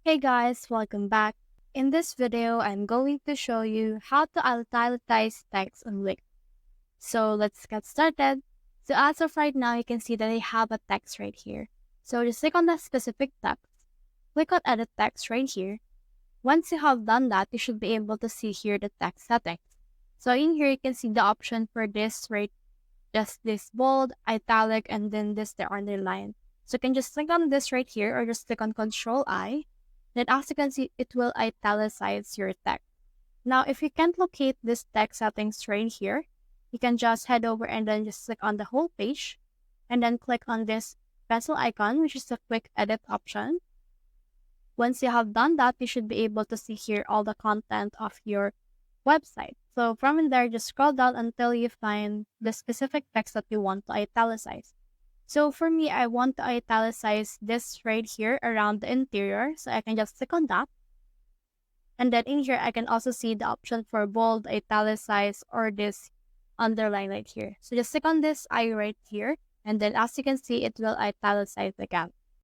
Hey guys, welcome back. In this video, I'm going to show you how to italicize text on Wix. So let's get started. So as of right now, you can see that I have a text right here. So just click on that specific text. Click on edit text right here. Once you have done that, you should be able to see here the text settings. So in here, you can see the option for this right, just this bold, italic, and then this the underline. So you can just click on this right here or just click on Control I. Then as you can see, it will italicize your text. Now, if you can't locate this text settings right here, you can just head over and then just click on the whole page and then click on this pencil icon, which is the quick edit option. Once you have done that, you should be able to see here all the content of your website. So from in there, just scroll down until you find the specific text that you want to italicize. So for me, I want to italicize this right here around the interior. So I can just click on that. And then in here, I can also see the option for bold, italicize, or this underline right here. So just click on this I right here. And then as you can see, it will italicize again.